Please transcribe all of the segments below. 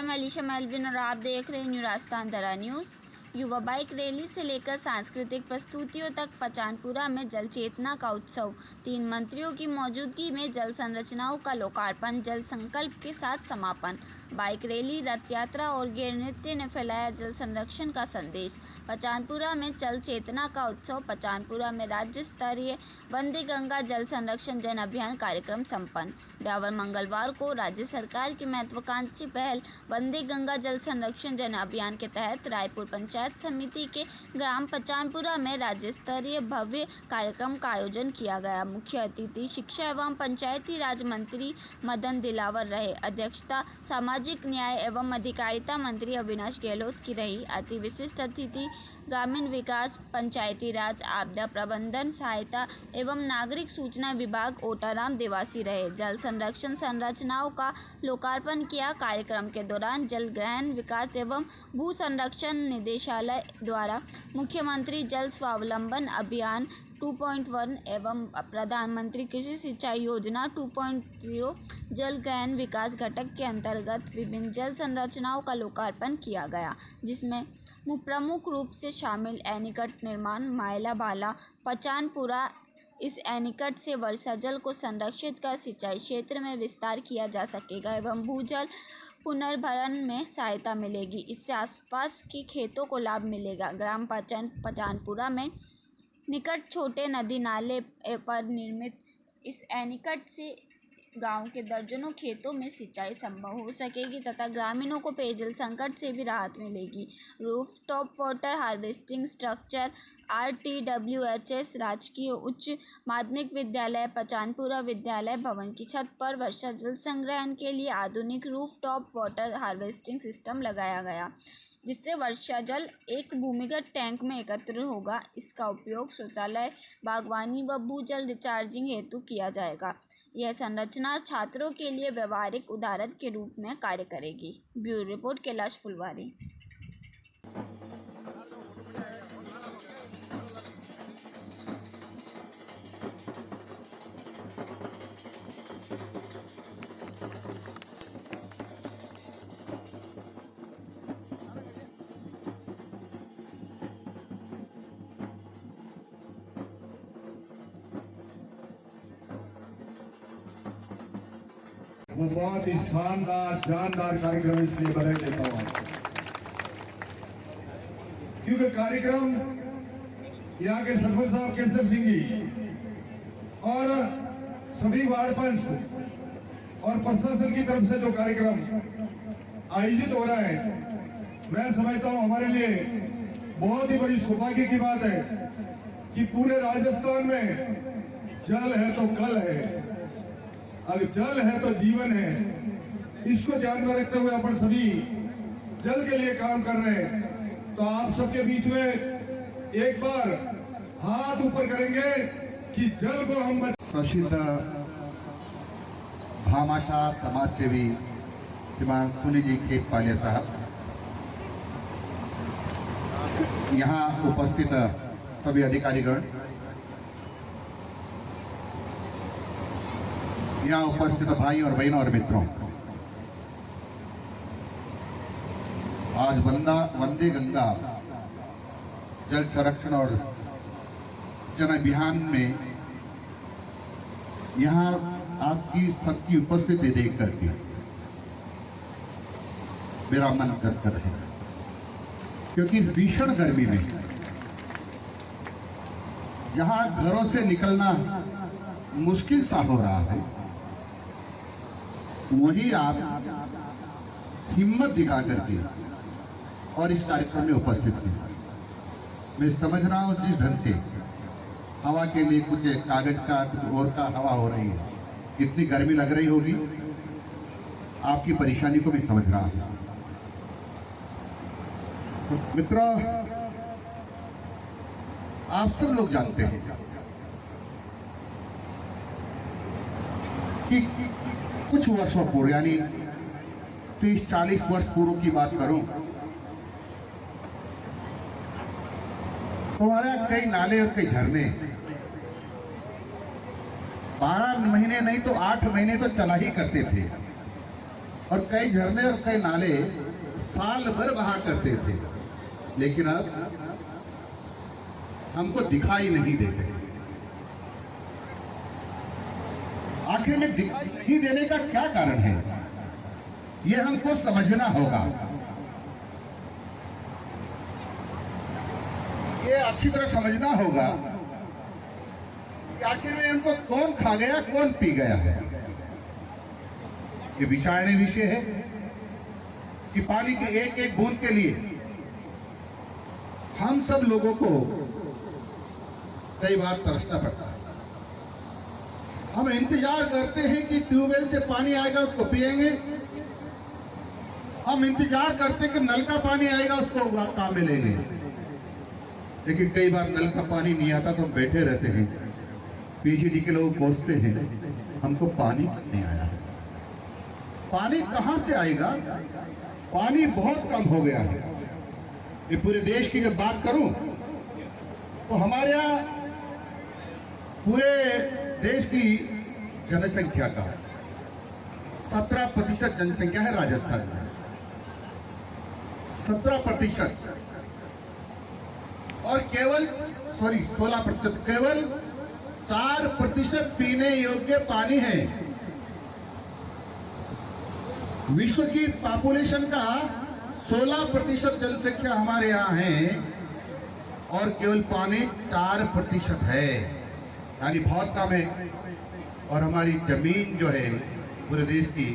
नमस्कार, मैं अलीशा मेलविन और आप देख रहे हैं न्यू राजस्थान धरा न्यूज़। युवा बाइक रैली से लेकर सांस्कृतिक प्रस्तुतियों तक पचानपुरा में जल चेतना का उत्सव। 3 मंत्रियों की मौजूदगी में जल संरचनाओं का लोकार्पण, जल संकल्प के साथ समापन। बाइक रैली, रथ यात्रा और गैर नृत्य ने फैलाया जल संरक्षण का संदेश। पचानपुरा में जल चेतना का उत्सव। पचानपुरा में राज्य स्तरीय वंदे गंगा जल संरक्षण जन अभियान कार्यक्रम संपन्न। ब्यावर मंगलवार को राज्य सरकार की महत्वाकांक्षी पहल वंदे गंगा जल संरक्षण जन अभियान के तहत रायपुर पंचायत समिति के ग्राम पचानपुरा में राज्य स्तरीय भव्य कार्यक्रम का आयोजन किया गया। मुख्य अतिथि शिक्षा एवं पंचायती राज मंत्री मदन दिलावर रहे। अध्यक्षता सामाजिक न्याय एवं अधिकारिता मंत्री अविनाश गहलोत की रही। अति विशिष्ट अतिथि ग्रामीण विकास, पंचायती राज, आपदा प्रबंधन, सहायता एवं नागरिक सूचना विभाग ओटाराम देवासी रहे। जल संरक्षण संरचनाओं का लोकार्पण किया। कार्यक्रम के दौरान जल ग्रहण विकास एवं भू संरक्षण निदेशालय द्वारा मुख्यमंत्री जल स्वावलंबन अभियान 2.1 एवं प्रधानमंत्री कृषि सिंचाई योजना 2.0 जल ग्रहण विकास घटक के अंतर्गत विभिन्न जल संरचनाओं का लोकार्पण किया गया, जिसमें प्रमुख रूप से शामिल एनीकट निर्माण, मायला भाला, पचानपुरा। इस एनीकट से वर्षा जल को संरक्षित कर सिंचाई क्षेत्र में विस्तार किया जा सकेगा एवं भूजल पुनर्भरण में सहायता मिलेगी। इससे आसपास के खेतों को लाभ मिलेगा। ग्राम पचानपुरा में निकट छोटे नदी नाले पर निर्मित इस एनीकट से गांव के दर्जनों खेतों में सिंचाई संभव हो सकेगी तथा ग्रामीणों को पेयजल संकट से भी राहत मिलेगी। Rooftop water harvesting structure RTWHS राजकीय उच्च माध्यमिक विद्यालय पचानपुरा विद्यालय भवन की छत पर वर्षा जल संग्रहण के लिए आधुनिक रूफटॉप वाटर हार्वेस्टिंग सिस्टम लगाया गया, जिससे वर्षा जल एक भूमिगत टैंक में एकत्र होगा। इसका उपयोग शौचालय, बागवानी व भूजल रिचार्जिंग हेतु किया जाएगा। यह संरचना छात्रों के लिए व्यवहारिक उदाहरण के रूप में कार्य करेगी। ब्यूरो रिपोर्ट कैलाश फुलवारी। वो बहुत ही शानदार जानदार कार्यक्रम इसलिए बधाई देता हूं, क्योंकि कार्यक्रम यहाँ के सरपंच साहब केसर सिंह जी और सभी वार्ड पंच और प्रशासन की तरफ से जो कार्यक्रम आयोजित हो रहा है, मैं समझता हूं हमारे लिए बहुत ही बड़ी सौभाग्य की बात है कि पूरे राजस्थान में जल है तो कल है, अगर जल है तो जीवन है। इसको ध्यान में रखते हुए अपन सभी जल के लिए काम कर रहे हैं। तो आप सबके बीच में एक बार हाथ ऊपर करेंगे कि जल को हम प्रसिद्ध भामाशाह समाज सेवी श्रीमान सुनी जी खेतपालिया साहब, यहाँ उपस्थित सभी अधिकारीगण, यहाँ उपस्थित भाई और बहनों और मित्रों, आज वंदे गंगा जल संरक्षण और जन अभियान में यहाँ आपकी सबकी उपस्थिति देख करके मेरा मन गदगद है, क्योंकि इस भीषण गर्मी में जहाँ घरों से निकलना मुश्किल सा हो रहा है, वही आप हिम्मत दिखा करके और इस कार्यक्रम में उपस्थित हैं। मैं समझ रहा हूँ जिस ढंग से हवा के लिए कुछ कागज का कुछ और का हवा हो रही है, कितनी गर्मी लग रही होगी, आपकी परेशानी को भी समझ रहा हूँ। मित्रों, आप सब लोग जानते हैं कि कुछ वर्षों पूर्व, यानी 30-40 वर्ष पूर्व की बात करूं तो हमारे कई नाले और कई झरने 12 महीने नहीं तो 8 महीने तो चला ही करते थे। और कई झरने और कई नाले साल भर बहा करते थे, लेकिन अब हमको दिखाई नहीं देते। आखिर में दिखाई देने का क्या कारण है, यह हमको समझना होगा। ये अच्छी तरह समझना होगा कि आखिर में उनको कौन खा गया, कौन पी गया है। ये विचारणीय विषय है कि पानी के एक एक बूंद के लिए हम सब लोगों को कई बार तरसना पड़ता है। हम इंतजार करते हैं कि ट्यूबवेल से पानी आएगा उसको पिएंगे, हम इंतजार करते हैं कि नल का पानी आएगा उसको काम में लेंगे, लेकिन कई बार नल का पानी नहीं आता तो हम बैठे रहते हैं। पीजीडी के लोग कोसते हैं हमको पानी नहीं आया। पानी कहां से आएगा? पानी बहुत कम हो गया है। ये पूरे देश की जब बात करूं तो हमारे यहाँ पूरे देश की जनसंख्या का 17% जनसंख्या है राजस्थान में, 17%, और केवल 16%, केवल 4% पीने योग्य पानी है। विश्व की पॉपुलेशन का 16% जनसंख्या हमारे यहाँ है और केवल पानी 4% है, यानी बहुत कम है। और हमारी जमीन जो है पूरे देश की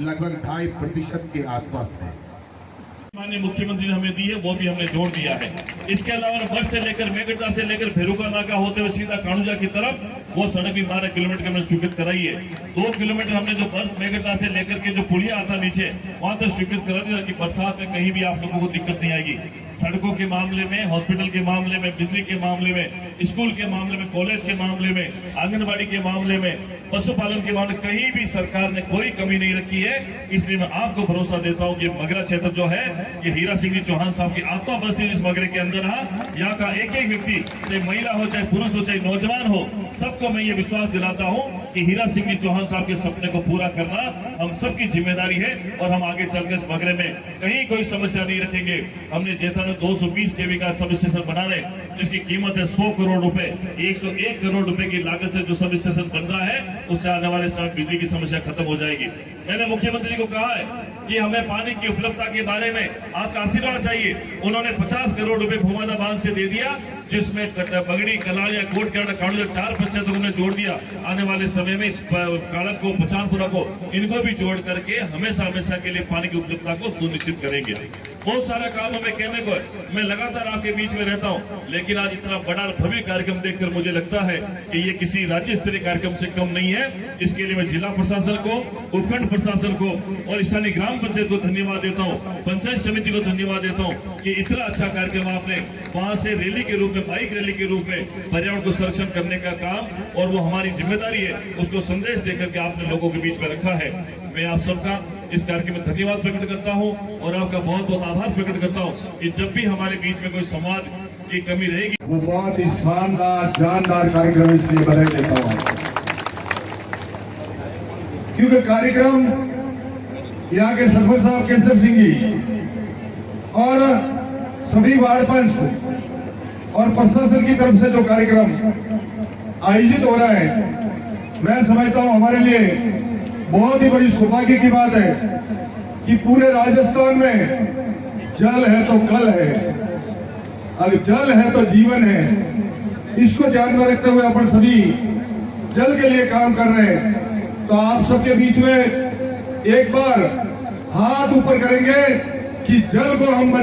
लगभग 2.5% के आसपास है। माननीय मुख्यमंत्री ने हमें दी है वो भी हमने जोड़ दिया है। इसके अलावा बस से लेकर मेगटा से लेकर भेरुका नाका होते हुए सीधा कानुजा की तरफ वो सड़क भी 12 किलोमीटर की हमने स्वीकृत कराई है। 2 किलोमीटर हमने जो बस मेगटा से लेकर के जो पुलिया आता नीचे वहां तक स्वीकृत करा दिया कि बरसात में कहीं भी आप लोगों को दिक्कत नहीं आएगी। सड़कों के मामले में, हॉस्पिटल के मामले में, बिजली के मामले में, स्कूल के मामले में, कॉलेज के मामले में, आंगनबाड़ी के मामले में, पशुपालन के मामले, कहीं भी सरकार ने कोई कमी नहीं रखी है। इसलिए मैं आपको भरोसा देता हूं कि मगरा क्षेत्र जो है ये हीरा सिंह जी चौहान साहब की आत्मा बस्ती जिस मगरे के अंदर है, यहाँ का एक एक व्यक्ति, चाहे महिला हो, चाहे पुरुष हो, चाहे नौजवान हो, सबको मैं ये विश्वास दिलाता हूँ कि हीरा सिंह जी चौहान साहब के सपने को पूरा करना हम सबकी जिम्मेदारी है और हम आगे चलकर इस मगरे में कहीं कोई समस्या नहीं रखेंगे। हमने जेता में 220 केवी का सब स्टेशन बना रहे जिसकी कीमत है 100 करोड़ रुपए, 101 करोड़ रुपए की लागत से जो सब स्टेशन बन रहा है उससे आने वाले समय बिजली की समस्या खत्म हो जाएगी। मैंने मुख्यमंत्री को कहा है कि हमें पानी की उपलब्धता के बारे में आपका आशीर्वाद चाहिए। उन्होंने 50 करोड़ रुपए भूमादा बांध से दे दिया, जिसमें बगड़ी, कलाया, कोट कानुजा 4 पंचायतों को जोड़ दिया। आने वाले समय में इस काड़क को, पचानपुरा को, इनको भी जोड़ करके हमेशा हमेशा के लिए पानी की उपलब्धता को सुनिश्चित करेंगे। बहुत सारा काम हमें कहने को है, मैं लगातार आपके बीच में रहता हूं, लेकिन आज इतना बड़ा भव्य कार्यक्रम देखकर मुझे लगता है कि ये किसी राज्य स्तरीय कार्यक्रम से कम नहीं है। इसके लिए मैं जिला प्रशासन को, उपखंड प्रशासन को और स्थानीय ग्राम पंचायत को धन्यवाद देता हूँ, पंचायत समिति को धन्यवाद देता हूँ कि इतना अच्छा कार्यक्रम आपने वहां से रैली के रूप में, बाइक रैली के रूप में पर्यावरण को संरक्षण करने का काम, और वो हमारी जिम्मेदारी है, उसको संदेश देकर के आपने लोगों के बीच में रखा है। मैं आप सबका इस कार्यक्रम में धन्यवाद प्रकट करता हूं और आपका बहुत बहुत आभार प्रकट करता हूं कि जब भी हमारे बीच में कोई संवाद की कमी रहेगी, वो बहुत ही शानदार, जानदार कार्यक्रम इसलिए बधाई देता हूं, क्योंकि कार्यक्रम यहाँ के सरपंच साहब केसर सिंह जी और सभी वार्ड पंच और प्रशासन की तरफ से जो कार्यक्रम आयोजित हो रहा है, मैं समझता हूं हमारे लिए बहुत ही बड़ी सौभाग्य की बात है कि पूरे राजस्थान में जल है तो कल है, अगर जल है तो जीवन है। इसको ध्यान में रखते हुए अपन सभी जल के लिए काम कर रहे हैं। तो आप सबके बीच में एक बार हाथ ऊपर करेंगे कि जल को हम